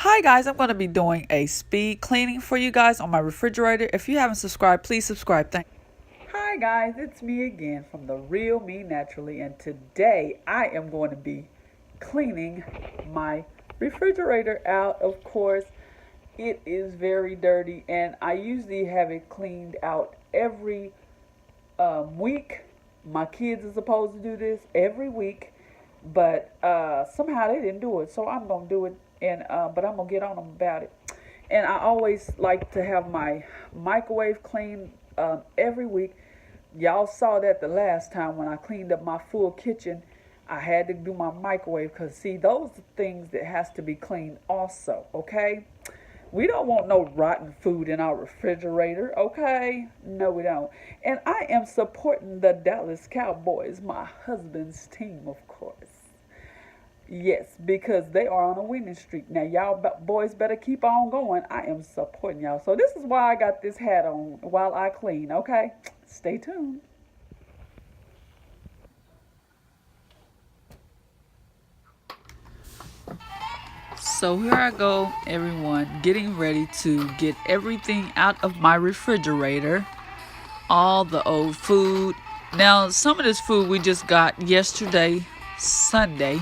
Hi guys, I'm going to be doing a speed cleaning for you guys on my refrigerator. If you haven't subscribed, please subscribe. Thank you. Hi guys, it's me again from The Real Me Naturally, and today I am going to be cleaning my refrigerator out. Of course, it is very dirty and I usually have it cleaned out every week. My kids are supposed to do this every week, but somehow they didn't do it, so I'm gonna do it, and but I'm gonna get on them about it. And I always like to have my microwave cleaned every week. Y'all saw that the last time when I cleaned up my full kitchen. I had to do my microwave because see, those are things that has to be cleaned also. Okay, we don't want no rotten food in our refrigerator, okay? No, we don't. And I am supporting the Dallas Cowboys, my husband's team, of course. Yes, because they are on a winning streak. Now, y'all boys better keep on going. I am supporting y'all. So, this is why I got this hat on while I clean, okay? Stay tuned. So here I go, everyone, getting ready to get everything out of my refrigerator. All the old food. Now, some of this food we just got yesterday, Sunday,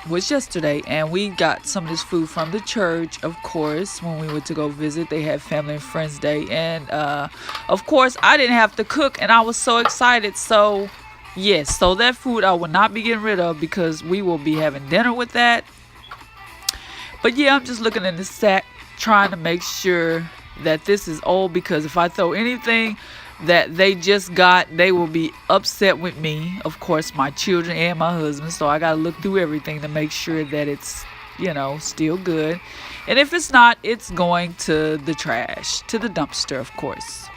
was yesterday, and we got some of this food from the church, of course, when we went to go visit. They had Family and Friends Day, and of course, I didn't have to cook, and I was so excited. So, yes, so that food I will not be getting rid of because we will be having dinner with that. But yeah, I'm just looking in the sack, trying to make sure that this is old, because if I throw anything that they just got, they will be upset with me, of course, my children and my husband. So I gotta look through everything to make sure that it's, still good. And if it's not, it's going to the trash, to the dumpster, of course.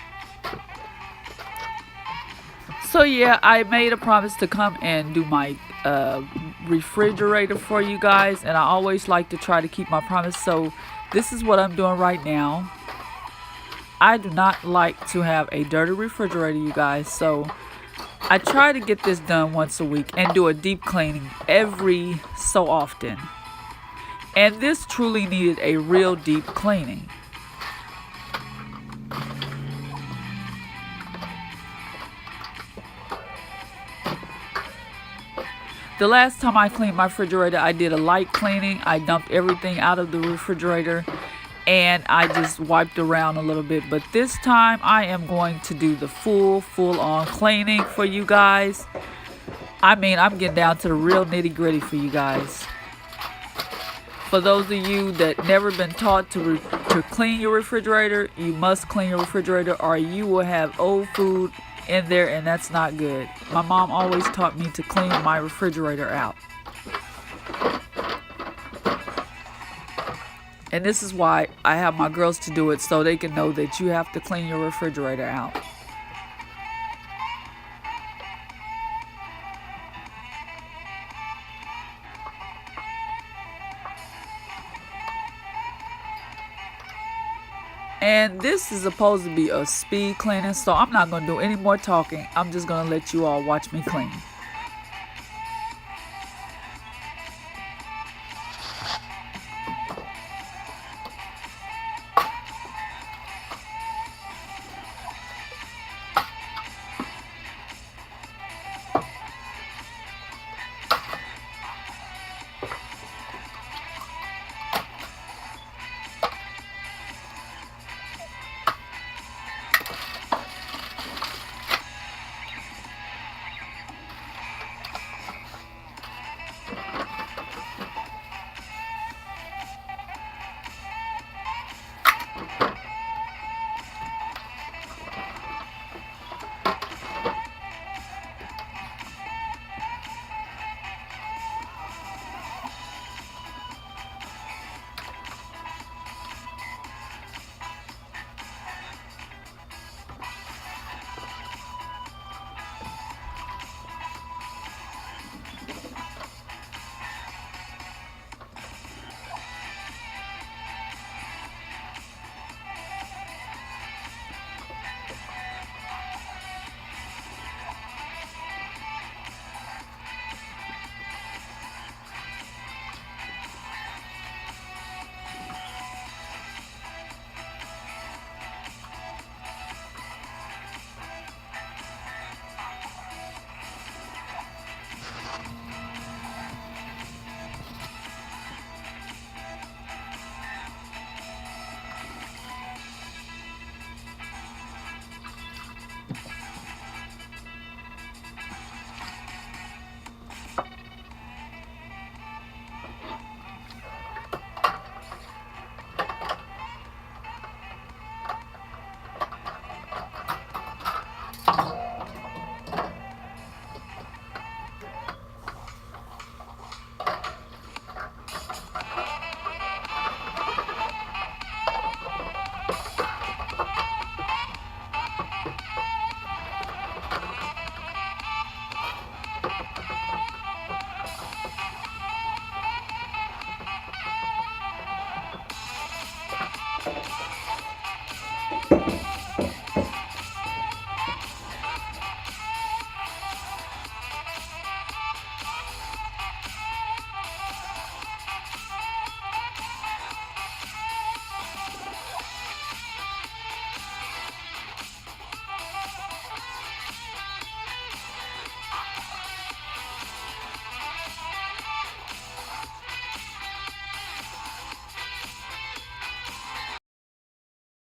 So yeah, I made a promise to come and do my refrigerator for you guys, and I always like to try to keep my promise. So this is what I'm doing right now. I do not like to have a dirty refrigerator, you guys. So I try to get this done once a week and do a deep cleaning every so often. And this truly needed a real deep cleaning. The last time I cleaned my refrigerator, I did a light cleaning. I dumped everything out of the refrigerator and I just wiped around a little bit. But this time I am going to do the full on cleaning for you guys. I mean, I'm getting down to the real nitty gritty for you guys. For those of you that never been taught to clean your refrigerator, you must clean your refrigerator or you will have old food in there, and that's not good. My mom always taught me to clean my refrigerator out. And this is why I have my girls to do it, so they can know that you have to clean your refrigerator out. And this is supposed to be a speed cleaning, so I'm not going to do any more talking. I'm just going to let you all watch me clean.